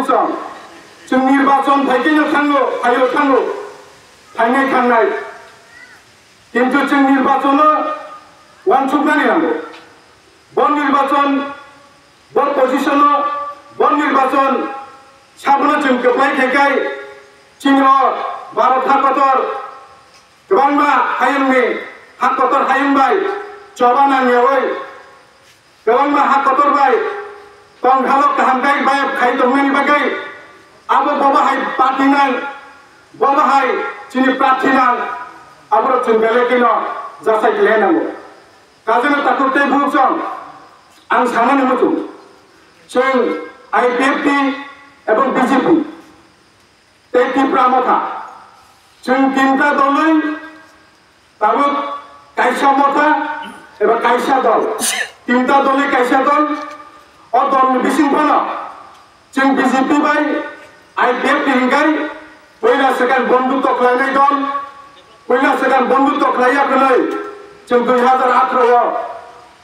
बुहुमसं जों निर्वाचन फाइनो थांगो थांनाय किन्तु जों निर्वाचन वानसुकनानै नांगौ बन निर्वाचन बन पजिशन बन निर्वाचन साबनो जों गोग्लैखायखाय जोङो भारत हादर गोबांबा हायुंनि हादर हायुंबाय जबा नांनायावै गोबांबा हादरबाय बंगालक गाहामखाय बाय खायदंनायनि बागै आबो बबाहाय पार्टी नां बबाहाय जोंनि प्रार्थी नां आबो जों बेलेगैनो जासाय गेलेनांगौ गाजोनो ताकुते बुहुमसं आं साननानै मोथुं जों IPFP एवं BJP तीव्र मथा जों तीनटा दलै दाबो कायसा मथा एबा कायसा दल तीनटा दलै कायसा दल अ दल बिसिंफोनो जों BJP बाय IPFP हिंगाय पहिला सेकेन्ड बंधुत्व खालामनाय दल पहिला सेकेन्ड बंधुत्व खालायाखै जों 2018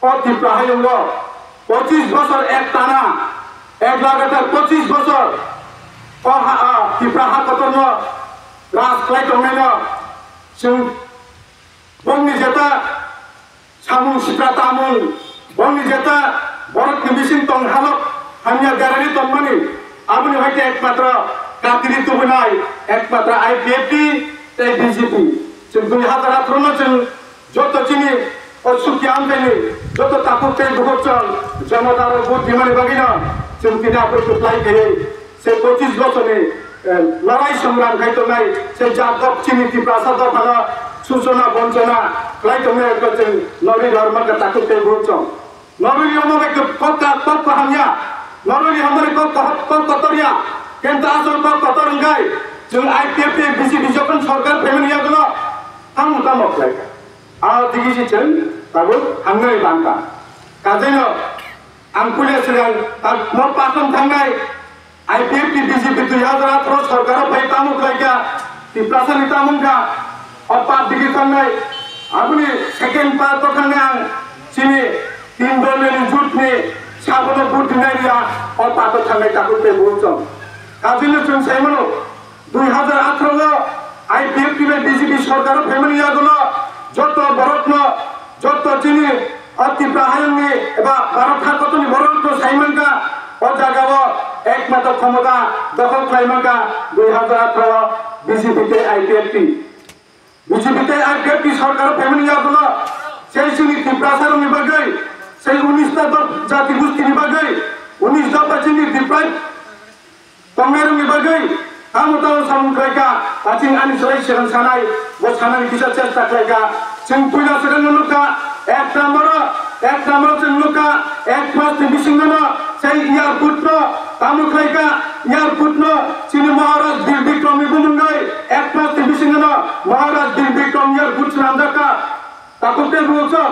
अ तीव्र हायुंग 25 বছর এক টানা এক লাগাতার 25 বছর तीव्र हादरनो राज खालायदंनायनो जों बंनि जेता सामुं सिप्रा तामुं बंनि जेता भारतनि बिसिं तंहालक हामिया गारानि तंमानि आबुनि हायते एकमात्र कातिरि तुबनाय एकमात्र IPFP ते BJP जों 2018 जों जत चिनि असुखि आमदानि जत ताकुते बुहुमसं जनतार भोट दिमानि बागिनो जों तिनाफोरखौ लायखायै से 25 বছরে লড়াই সংগ্রাম খাইতनाय से जागब चिनि तीव्र सादफाना सूचना वंचना खालायतनाय जों नबी धर्म का ताकुते बुहुमसं नबी हमरे कत हामिया नबी हमरे कतरिया केंद्र आसल कतरंगाय जों IPFP BJP जखन सरकार फेमिलिया गुलो हां मुतामक लायका आ दिगिसि जों ताबो हांनाय बांका काजेनो आं पुलिसजों न पाखन थांनाय IPFP BJP 2018 सरकार फै तामुक लायका तीव्रसानि तामुंगा अपात दिगि थांनाय आबुनि सेकेन्ड पार्ट थांनाय आं चिनि तीन दलनि जुटनि साबनो भोट दिनायया अपात थांनाय ताकुते बुहुमसं काजेनो जों सायमनो 2018 IPFP BJP सरकार फेमिलिया गुलो जत भारतनो जत चिनि तीव्र हायुंनि एबा भारत हादरनि भारतनो सायमानका अ जागाव एकमात्र क्षमता दखल खालामनांगा 2018 BJP के IPFP सरकार फेमिलिया गुलो সেই চিনি तीव्रसारनि बागै সেই 19টা जाति गोष्ठीनि बागै 19 दफा चिनि तीव्र तंगारनि बागै आमुताव सामुद्रायका आथिं आनि सराय सिगां सानाय बो सानानि किसा चेष्टा खालायगा जों फैला सिगां नुका एक नाम्बार जों नुका एक फास्ट बिसिंगनो সেই এয়ারपोर्ट तामुखायका एयरपोर्ट चिनि महाराज बीर विक्रमी बुमुंगाय एक फास्ट बिसिंगनो महाराज बीर विक्रम एयरपोर्ट नामदाका ताकुते बुहुमसं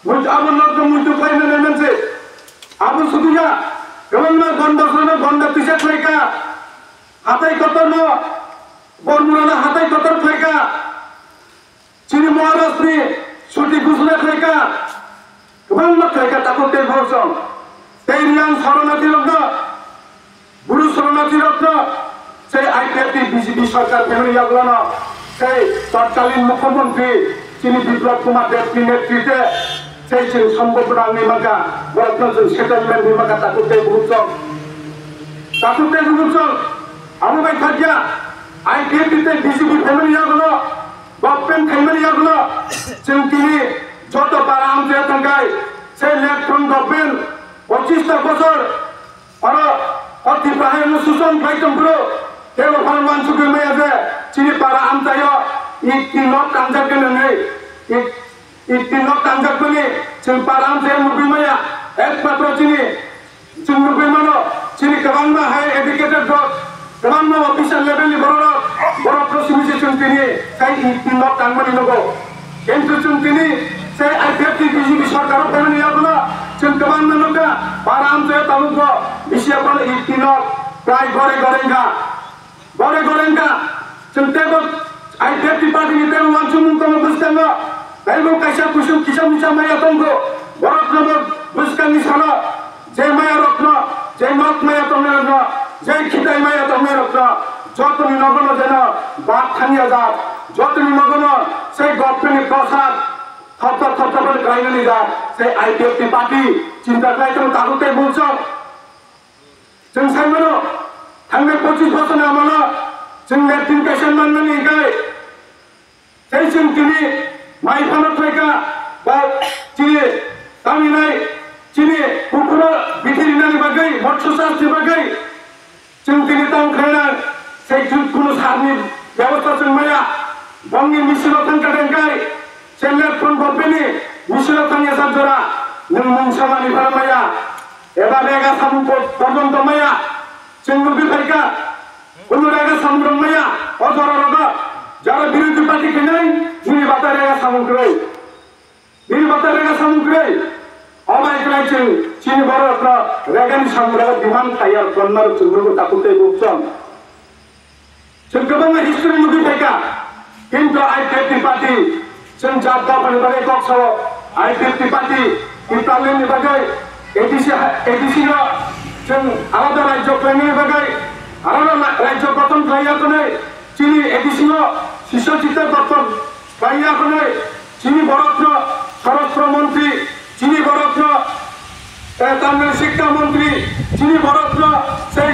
मुझ आबुन नक मुझ फाइनानै मोनसे आबुन सुदुया गोबांना गन्दा पिसा खायका हाथाय कतरनो बरमुराना हाथाय कतर खायका चिनि महाराजनि सुटि घोषणा खायका गोबांना खायका ताकुते बुहुमसं तेरियां शरणार्थी रत्न गुरु शरणार्थी रत्न से IPFP BJP सरकार फेमिलिया गुलो से तत्कालीन मुख्यमंत्री चिनि बिप्लब कुमार देवनि नेतृत्वे से जों सम्बोधना निमाका रत्न जों सेटलमेंट निमाका ताकुते बुहुमसं आमुबाय थाकिया IPFP ते BJP फेमिलिया गुलो गभर्नमेंट फेमिलिया गुलो जों तिनि जत बारा आमजे थांगाय से लेफ्ट गभर्नमेंट 25 বছর আর অতি প্রায়ণ সুষম ফাইতমগুলো কেবল ফরমান সুকে মেয়াজে চিনি পারা আমতায় ইতিনক কাঞ্জাকনে নেই ইতিনক কাঞ্জাকনে जों पारा আমতে মুবি মায়া একমাত্র চিনি जों মুবি মানো চিনি गोबांना हाई एजुकेटेड गोबांना अफिसार लेभेलनि बर' प्रसिमिसे जों तिनि साइ इतिनक कांगमानि नगो किन्तु जों तिनि से IPFP BJP सरकार फेमिलिया गुलो जों गोबांना नगा पारा আমতে तालुको बिसियापन इतिनक प्राय गरे जों तेबो IPFP पार्टीनि तेबो वानसुमुं तम बुस्तांगो बेबो कायसा कुसुम किसा मिसा माया तंगो बरत नबर बुस्तांनि सानो जे माया रत्न जे नक माया तंगो যে খিতাই মায়া তোমার যতনি নগণ যেন বাদ থানিয়া যাক যতনি নগণ সেই গভর্নমেন্ট প্রসাদ থপ্পা থপ্পা করে গাইলে নিয়ে যাক সেই আইপিএফটি পার্টি চিন্তা খাইতে তাগুতে বলছ जों साइमोनो थांनाय 25 बोसोरनि आमोलाव जों लेट्रिन पेसेन्ट मोननानै गाय जाय जों दिनै माइ फानफ्रायगा बा दिनै गामिनाय दिनै पुकुरा बिथिरिनानि बागै मत्स्य चाषनि बागै जों दिनै दांख्रायना जाय कुनु सारनि बेबस्था जों माया बंनि मिसिनाव थांखादों गाय सेलेट फन गभर्नमेन्टनि मिसिनाव थांनाय सानजरा नों मुंसामानि भारा माया एबा रेगा सामुं पर्यन्त माया जों नुबिफायगा उनु रेगा सामुं माया अजररगा যারা বিরোধী পার্টি কেনাই যিনি বাতা রেগা সামগ্রী যিনি বাতা রেগা সামগ্রী অবাই করাইছে চিনি বড় আপনার রেগানি সামগ্রী বিমান খাইয়ার কন্যার চন্দ্রকে তাকুতে বলছেন जों गोबां हिस्ट्री नुबिफायगा কিন্তু আইপিএফটি পার্টি जों जाब्दा फानिबाय कक्सर आईपीएफटी पार्टी इटालियन बागै एडीसी जों आलादा राज्य खालामनायनि बागै आलादा राज्य गठन खालामनानै चिनि एडीसी शिशुचित दत्त खालामनानै चिनि बरत्न स्वराष्ट्र मंत्री चिनि बरत्न तामिल शिक्षा मंत्री चिनि बरत्न সেই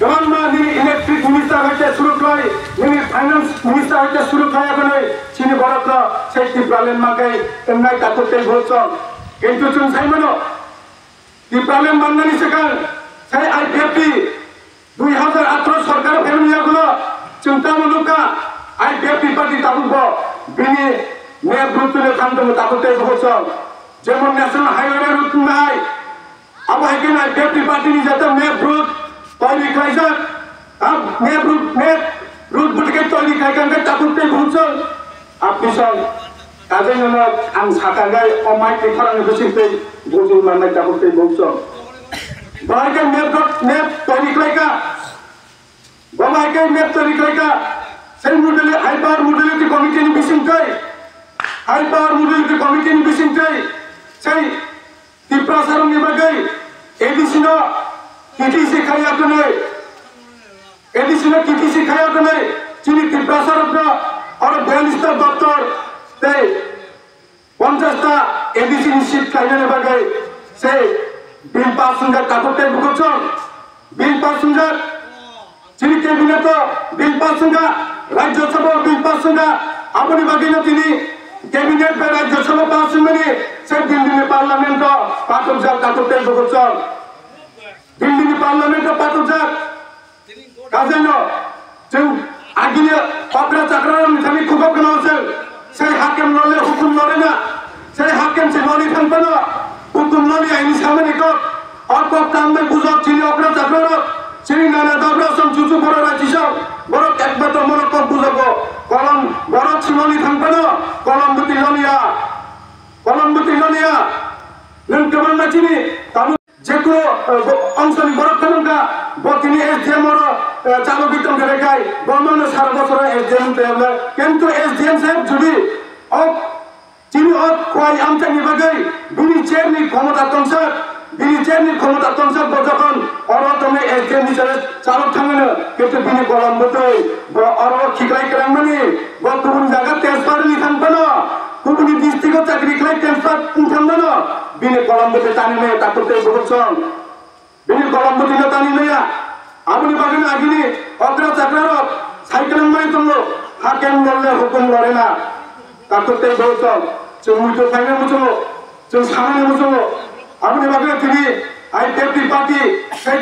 गवर्नमेंट नि इलेक्ट्रिक मिनिस्टर হইতে শুরু করে नि फाइनेंस मिनिस्टर হইতে শুরু খায়াকनै চিনি বরত্ন সেই টিপ্রালেন মাকে এমনাই তাকতে বলছন কিন্তু जों সাইমনো টিপ্রালেন মাননানি সেখান সেই আইপিএফটি 2018 সরকার ফেরমিয়াগুলো চিন্তা মুলুকা আইপিএফটি পার্টি তাবুব বিনি মেয়ে ব্রুতুলে থামতে তাকতে বলছন যেমন ন্যাশনাল হাইওয়ে রুট নাই আবহাইকে আইপিএফটি পার্টি যাতে মেয়ে ব্রুট তৈরি খাইছেন মেয়ে রুট বুটকে তৈরি খাইখানকে তাকতে বলছন আপনি সব কাজে আং সাকাগাই অমাই খারানি বসিতে বুঝুন মানাই তাকতে বলছন বাহাইকে মেপ তৈরি খাইকা বাবাইকে মেপ তৈরি খাইকা সেই মডেলে হাই পাওয়ার মডেলিটি কমিটিনি বিসিংকাই হাই পাওয়ার মডেলিটি কমিটিনি বিসিংকাই সেই টিপ্রাসারनि बागै एडीसी नो किटिसि खायाखनै एडीसी नो किटिसि खायाखनै चिनि टिप्रासारनो और 42टा दफ्तर ते 50टा एडीसी नि सीट खायनानि बागै से बिल पासंगा ताकते बुकचन बिल पासंगा चिनि कैबिनेट बिल पासंगा राज्यसभा बिल पासंगा आपनि बागैनो तिनि कैबिनेट पे राज्यसभा पासंगानि से दिल्ली पार्लियामेंट पाठकजाक ताकते बुकचन दिल्ली पार्लियामेंट पाठकजाक काजेनो जों आगिने अग्रा चाक्रानि थानि खुबक नोसेल से हाकिम नले हुकुम नलेना से हाकिम से नलि थांपनो हुकुम नलि आइनि सामने को और को कामबे बुझक चिनि अग्रा चाक्रारो चिनि नाना दब्रा सम जुजु बरो राजिसो बरो एकबार तो मन को बुझको कलम बरो चिनलि थांपनो कलम बुति ललिया नों गोबां मानसिनि जेको अंशनि बरखनका बतिनि एसडीएम रो चालू बितम गरेखाय गमन सारा बছর एसडीएम तेबले किंतु एसडीएम साहेब जुदि अब चिनि अब कोइ आमचानि बागै बिनि चेयरनि क्षमता तंसर बजखन और तमे एसडीएम हिसाबै चालू थाङनो किंतु बिनि गलम बतै और खिग्राय करांमानि गुबुन जायगा ट्रान्सफारनि थांबनो गुबुन डिस्ट्रिक्टआव चाकरि खाय ट्रान्सफार थांबनो बिनि गलम बतै तानिमे ताकते बगछन बिनि गलम बतै तानिमेया आपनि बागैनो आगिनि अग्रा चाक्रार साइकेल मारि दङ हाकेम नले हुकुम लरेना ताकते बगछन जों मुइतो फाइने मुचो जों सामने मुचो आपनि बागै तिनि आईपीएफटी पार्टी से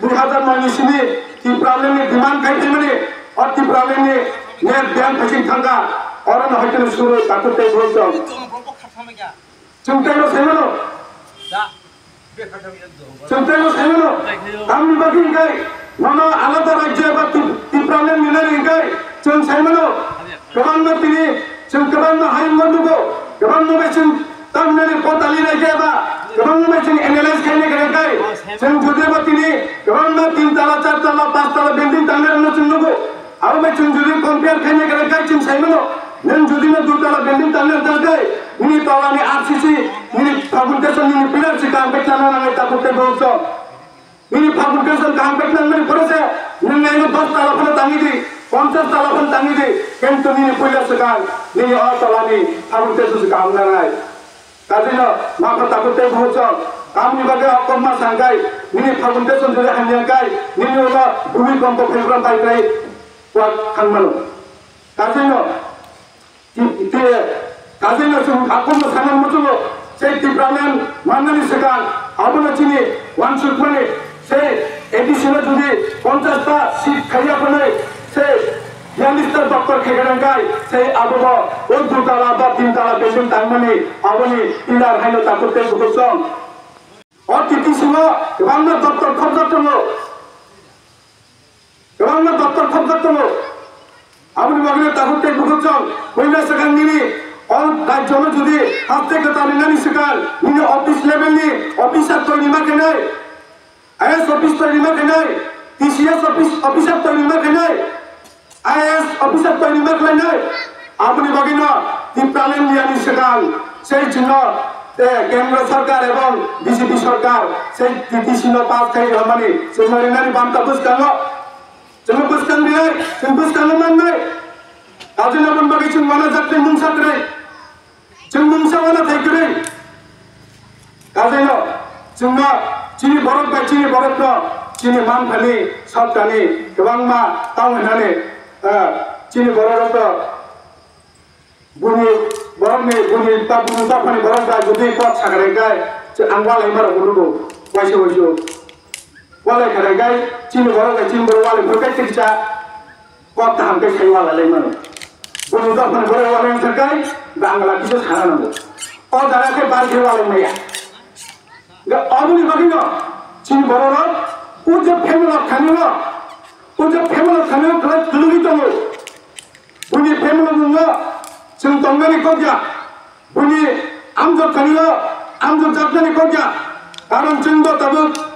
2019 नि टिप्रालेनि डिमान्ड खाइथिमानि और टिप्रालेनि नेट ब्यान फैसिं थांगा और न हयतनो सुरु ताकते बगछन जोंतानो साइमनो आंनि बागै गाय मानो आलादा राज्य एबा टिप्रालेन मिनानि गाय जों साइमनो गोबां तिनि जों गोबां हाइमनुगो गोबां जों तामनानि पतालि नायकेबा गोबां जों एनालाइज खायनो गाय जों जुदिबा तिनि गोबां 3 तला 4 तला 5 तला बिल्डिं तांनानै जोंनुगो आरो जों जुदि कम्पेयार खायनो गाय जों साइमनो नों जुदि 2 तला बिल्डिं तांनानै गाय नि तलानि आरसीसी नि फाउन्डेसन नि पिलर से काम पे चला नाय ताकते बोलछो ini fabrication काम करना नहीं पड़े से नहीं 10 ताला फल तांगी दी 50 ताला फल तांगी दी किंतु नहीं पहले से काम नहीं और ताला नहीं fabrication से काम ना है काजी ना माँ को ताकते बहुत सा काम नहीं बगे आपको माँ संगाई नहीं fabrication जो है हन्या काई नहीं होगा भूमि कम को फेवरेट बाइक रही वो खानमानो काजी ना itu kajian itu aku mau sangat muncul saya tipramen mana nih sekarang apa nak cini one shoot mana saya edisinya jadi 50 ta seat kaya apa nih saya yang lister dokter kegeran kai saya apa mau untuk tala atau 3 tala building tang mana apa nih ilar hanya takut teh kosong और किसी सुनो commander दफ्तर खब करते हो commander दफ्तर खब करते हो अपनी मगने ताकत तक बहुत जाओ कोई ना सकन नहीं और राज्य में जुड़ी हफ्ते का तारीख नहीं सकन नहीं ऑफिस लेवल नहीं ऑफिसर तो नहीं मत नहीं आईएएस ऑफिस तो नहीं मत नहीं टीसीएस ऑफिसर तो नहीं मत नहीं आईएएस ऑफिसर तो नहीं मत नहीं अपनी मगने तीन लिया नहीं सकन सही चुनाव केंद्र सरकार एवं बीजेपी सरकार सही टीसीनो पास करें हमारे समारे नहीं बांटा बुझ करना jangan buskan dia, jangan buskan mana? Kajian apa bagi cuma mana jatuh mungsa kere, cuma mungsa mana thay kere. Kajian lo, cuma cini borot no, cini mam kali, sab kali, kebang ma tahu mana cini borot to, bunyi tak pani borot dah jadi kuat sakare gay, angwal emar bulu wajib. वाले करेगा चीन बरोगा चीन बरो वाले भरके चिकित्सा कब तक हमके सही वाला ले मनो बुनुदा अपन बरो वाले सरकार बांग्ला किसे खाना ना और दारा के बाल के वाले में या अबुनी बगिनो चीन बरो रो वो जब फैमिली खाने प्लस दुलगी तो बुनी फैमिली बुंगा चीन तंगनी को क्या बुनी आम जो खाने आम जो जातने को क्या कारण चीन तो तब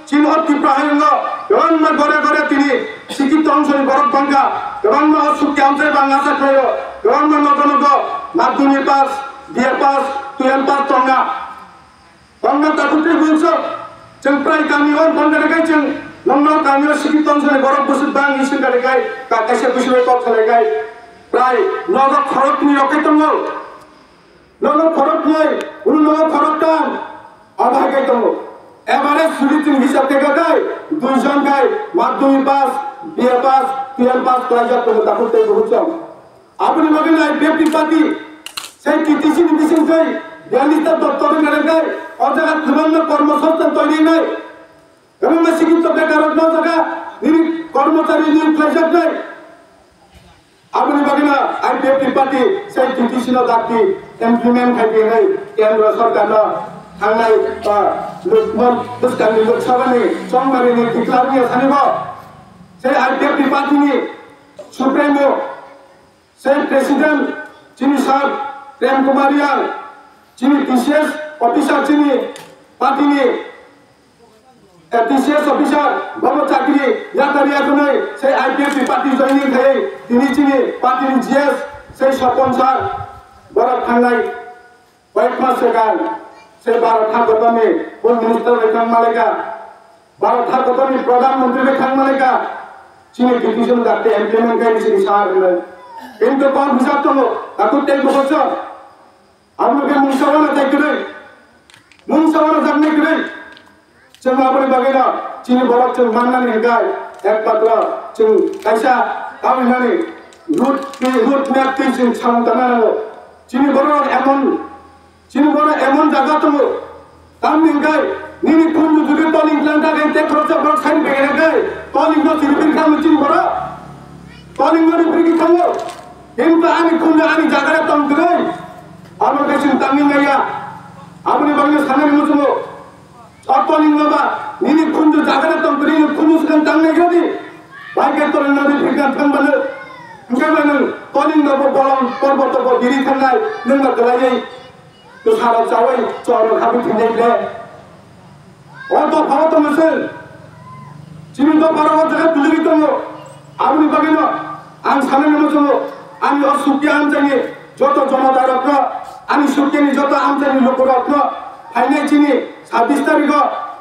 चीन और तिप्राहंगा कौन में gore tini sikit अंशनी बरक बंगा कौन में और सुक्याम से बंगा सकते हो कौन में नोको माध्यमिक पास बीए पास 12 पास तोंगा ताकुते बुझो चंप्राई कमी और बंगा लगे चंग नंगनो कमी और sikit अंशनी बरक बुझ बांग इसी का लगे का कैसे बुझ लो तो चलेगा प्राय नोको खरक नहीं रखे तुमको नोको खरक नहीं उन नोको खरक टाइम अब है क्या तुमको एवरेज सुलिचिन हिसाब के गए 2 जन गए माध्यमिक पास बीए पास 12 पास क्लास जाते हो ताकुते बहुत जाओ अपनी मगन आई बेटी पाती सही किसी भी मिसिंग गई यानी तब डॉक्टर ने गए और जगह जीवन में कर्मसंस्थान तो नहीं है कभी मैं सिकित तो बेकार न जगह निरी कर्मचारी निरी क्लास नहीं अपनी मगन आई बेटी पाती सही किसी ने दाती इम्प्लीमेंट करती है केंद्र सरकार ना थांनाय लोकमत बुस्काननि लोकसभानि समबारिनि डिक्लारनि सानिबो से आईपीएफ पार्टीनि सुप्रीमो से प्रेसिडेंट चिनी साहब प्रेम कुमारिया चिनी टीसीएस ऑफिसर चिनी पार्टीनि टीसीएस ऑफिसर बाबा चाकरी या करिया कुनै से आईपीएफ पार्टी जॉइनिंग थाय तिनि चिनी पार्टीनि जीएस से स्पॉन्सर बरफ थांनाय कयेक मास सिगां से भारत हादर में होम मिनिस्टर बेखां मालिका भारत हादर में प्रधानमंत्री बेखां मालिका चीनी डिसीजन दाते इम्प्लीमेंट करने से निशार है इनको कौन हिसाब तो लो ताकि टेक बहुत सा हम लोग के मुंसवाना तक करे मुंसवाना जगने करे चंग अपने बगैर चीनी बरफ चंग मानना नहीं है एक पत्र चंग ऐसा काम नहीं रूट मैप की चंग छांगतना हो चीनी बरफ एमन जगह तो काम नहीं गए नीनी कुंज जुगे तोलिंग प्लांटा गए ते खर्चा बड़ साइन बेगे गए तोलिंग को सिरबिन काम चिन बड़ा तोलिंग में फ्री की खाओ इनका आनी कुंज आनी जगह तंग करे अब कैसे तंगिंग गया अपने बगल खाने में मुझको और तोलिंग में बा नीनी कुंज जगह तंग करे कुंज से तंग नहीं करती भाई के तोलिंग में फ्री का तंग बने उनके में तोलिंग में वो बॉलम पर्वत को गिरी करना है नंगा गलाये तो सारा चावल चौर खाबी ठंडे ले और तो भारत में से चीनी तो भारत जगह बिल्ली तो अपनी बगैर आम सामने में चलो आम और सुक्या आम चाहिए जो तो जमादार रखना आम सुक्या नहीं जो तो आम चाहिए लोग रखना फाइनल चीनी 26 तारीख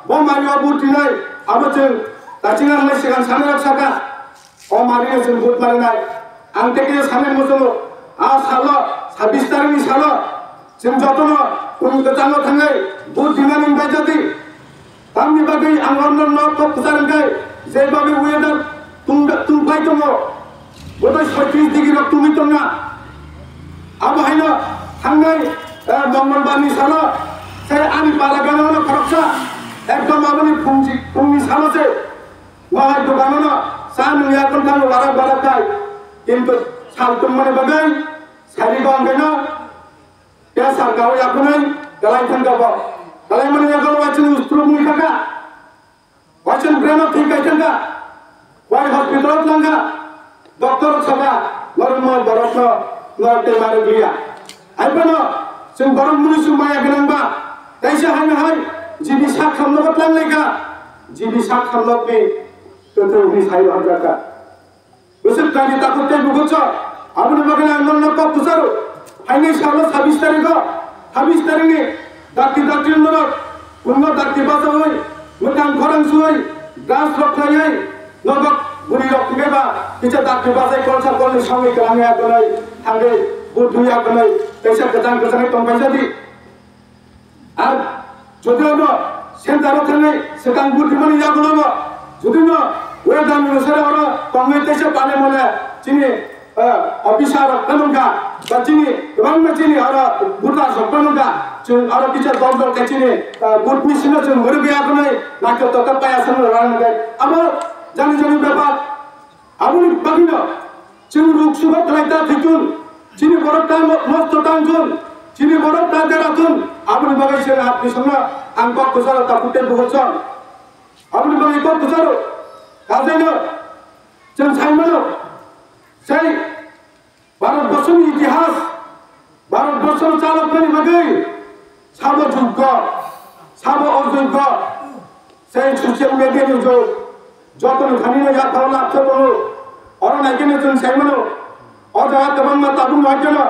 वो मारियो बुटी नहीं abo जों दासिङाव सिगां सानो रक्षाका o मारिनो जों बुट मारिनाय आं टेके सानो मोजों आ सालो 26 तारिखनि सालो जों जतनो उन गोजानाव थाङै बुट दिनानि बायजादि तामनि बागै आं अनन को फुसारंखाय जे बागै वेदार तुम फाय दङ बोदै 36 डिग्री तुमि दङा अब हैन थांनाय मंगलबारनि सानो से आंनि बालागानावनो खरकसा एकदम आबनि फुंनि सानोसे वहाय दखानावनो सा नुया कोनथानो बारा किन्तु साल तुमने बागै सारि गंगैनो या सरकार याकुनै गलाय थांगाबो गलाय माने यागल वाचन उस्त्रुप मुइखाका वाचन ब्रेनो ठीक गायथांगा वाय हॉस्पिटल लांगा डॉक्टर सभा मरम बरफनो नरते मारे गैया आइबनो जों बरम मुनिसु माया गोनांबा दाइसे हायनो हाय जिबि सा खामलगत लांलायगा जिबि सा खामलगनि तोथौनि साइ हरजाका उसुक तानि ताकुते बुगुछ आबुनि बगैना नन्न को पुसारो हायनै सालो 26 तारिखनि दाक्ति नरक उन्नो दाक्ति बाजावै मोथां खरं सुयै गास रखनायै नगक बुरि रखबेबा किचा दाक्ति बाजाय कलसा कलनि संगे गाङा गनै थांगे बुधुया गनै तैसा गोजान तंबायजादि आर जदिनो सेन्टाराव थाङै सेकां बुधिमनि यागुलबो जदिनो वेदान नसरे अर तंगै तैसा पाले मने चिनि अफिसार कनुगा बचिनि गोबां मानसिनि आरो बुटा सप्तानुगा जों आरो किचा दल काचिनि बुट मिसिनो जों मोरबिया गनै नाको तक पायासन रानगै अब जानि बेपार आबुनि बागिनो जों रुक सुबक लाइता थिकुन चिनि बरता मस्त तांजुन चिनि बरता देराथुन आबुनि बागै जों आपनि संना आं को कुसार ताकुते बुगछन आबुनि बागै को कुसार गाजैनो जों साइमनो সেই ভারতবর্ষের ইতিহাস ভারতবর্ষের চালকদের বাগৈ সাবযোগ্য সাব অযোগ্য সেই সোশ্যাল মিডিয়াनि যতন খানিनो याथाव लाभथ दङ अरनायखौनो जों साइमनो अजा गोबां माताबुं मायजोनो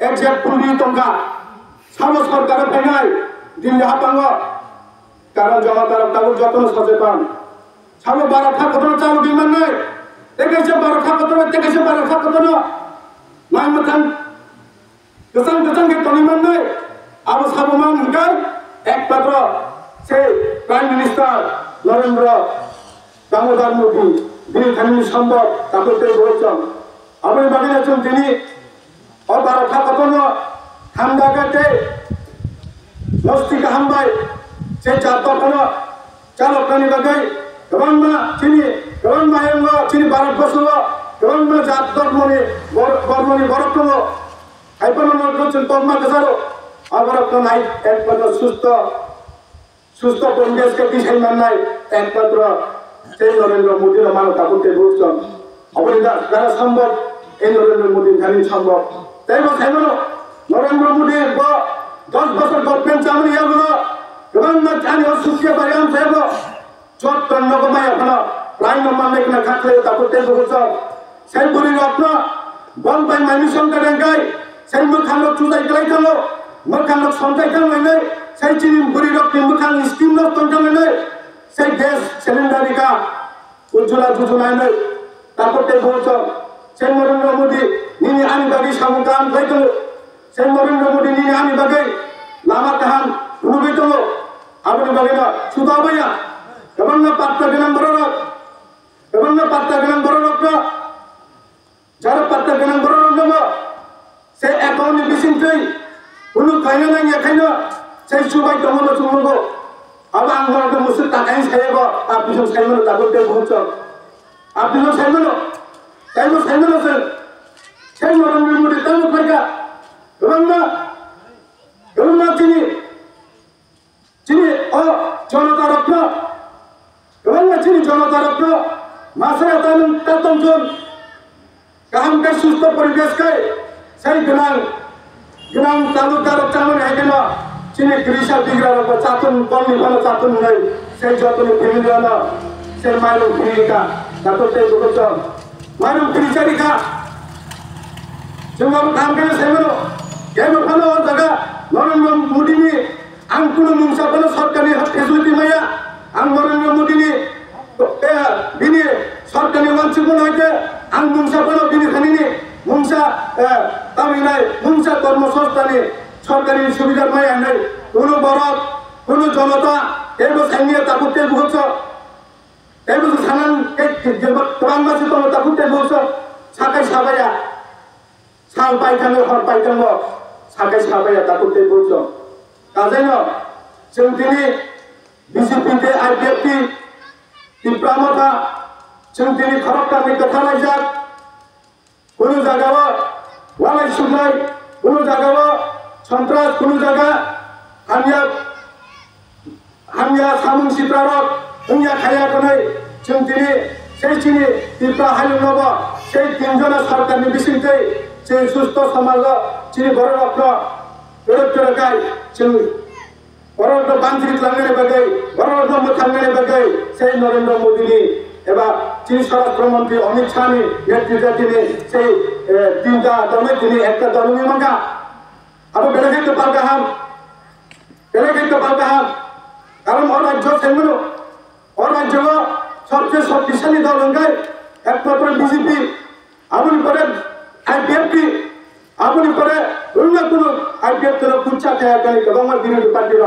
एक्जेक्ट पुलि टंका साब सरकार फैनाय दिल्ली हाबाङो कारण जनतार ताबु যতन सचेतन साब 12 कतन चालु दिमाननै तेकेसे 12 कतन नाय मथां गोजान के तनिमाननै अब साबमान हंगाय एकमात्र से प्राइम मिनिस्टार नरेंद्र दामोदर मोदी दिनै थांनि सम्भव ताकुते बोचम आबनि बागैना जों दिनै अ 12 कतन हामदा गाते मस्तिका हामबाय से जातकनो चालकनि बागै गोबां मायंगो चिनि भारतबर्षो गोबां जात धर्मनि बर्मनि बरकनो हाइपनो नरको जों तमा गजारो आबरकनो नाय एकमात्र सुस्थ परिवेश के दिशा माननाय एकमात्र से नरेंद्र मोदी मानो ताकुते बोचम अबनि दारा सम्भव ए नरेंद्र मोदी थानि सम्भव तैबो साइमनो नरेंद्र मोदी 10 बছর गभर्नमेंट चामनि यागो गोबां मानसिनि असुखिया बायाम सायबो जतन नगमाय अपना प्राइम नम्बर में खाखले ताकुते बोचो सेल बुरि रत्न बल बाय मानि संकरेंगाय सेल मखानो चुजाय गलायथालो मखानो संथाय थांनानै सेल चिनि बुरि रत्न मखान स्किम न तंथानै सेल गैस सिलिंडरनिका उज्जवला जुजुनानै ताकुते बोचो सेल नरेंद्र मोदी निनि आनि बागै सामुकान फैथो सेल नरेंद्र मोदी निनि आनि बागै लामा काहान रुबैथो आबनि बागैना सुदाबैया गोबां पात्ता गोनां बररक जारा पात्ता गोनां बररक दङ से एकाउन्टनि बिसिंथै उनु खायनो नां याखायनो से सुबाय दङनो सुंगो अब आं हरदो मुसु ताकाय सायबो आपनिजों सायमनो ताकुते बोचो आपनिजों सायमनो जों से नरेंद्र मोदी तामु फायगा गोबां चिनि अ जनता रत्न गोबां चिनि जनता रत्न मासरा तातंजन गाहाम के सुस्थ परिवेश के सही गनां तालुकदार चामन हायगेनो चिनि ग्रीसा दिग्रा चातुन कलनि फल चातुन नै से जतन फेमिलियाना से माइरो फिरिका ताकुते बोचो माइरो फिरिचारिका जों काम के सेमनो गेनो फलो जगा नरेंद्र मोदी नि आं कुनु मुंसाफोर सरकारनि फेसिलिटी माया ang Narendra Modi ni bini sorkani wansipun hoite ang mungsa kono bini khani ni mungsa taminai mungsa কর্মসংস্থানে সরকারি সুবিধার মায়া নাই কোনো বরফ কোনো জনতা এগুলো সাইনিয়ে তাকুতে বুঝছ এগুলো সানান বাংলাদেশে তো তাকুতে বুঝছ সাকাই সাবাইয়া সাল পাইখানো হর পাইখানো সাকাই সাবাইয়া তাকুতে বুঝছ কাজেন जों दिनै बिजेपिनि आइपिएफनि टिप्रामथा जों दिनै खरबखानि खोथा लायजाक কোনো জায়গাও ওয়ালাই সুলাই কোনো জায়গাও সন্ত্রাস কোনো জায়গা হামিয়া সামুং সিপ্রারক হুমিয়া খাইয়া কোনাই जों दिनै সেই চিনি টিপ্রা হাইলুনব সেই তিনজনা সরকারनि बिसिंथै যে সুস্থ সমাজ চিনি বড় রত্ন বেরোত্তরকাই जों বড় বান্তিত লাঙ্গনে বাগাই বড় মোথাঙ্গনে বাগাই সেই নরেন্দ্র মোদী এবার চীন স্বরাষ্ট্রমন্ত্রী অমিত শাহনি নেতৃত্বে তিনি সেই তিনটা দলে তিনি একটা দল নির্মাণা আরো বেড়ে যেতে পারবে কারণ ওর রাজ্য সেগুলো ওর রাজ্য সবচেয়ে শক্তিশালী দল অঙ্গায় একমাত্র বিজেপি আপনি করেন আইপিএফপি আপনি করে অন্য কোনো আইপিএফ দিল কুচ্ছা খায় গেলে এবং বিরোধী পার্টির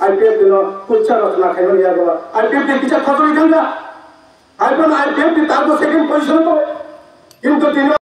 আইপিএফ দিল কুচ্ছা রচনা খাই ইয়া গেল আইপিএফ কিছু খতরি খাঙ্গা আইপিএফ তার সেকেন্ড পজিশন তো কিন্তু তিনি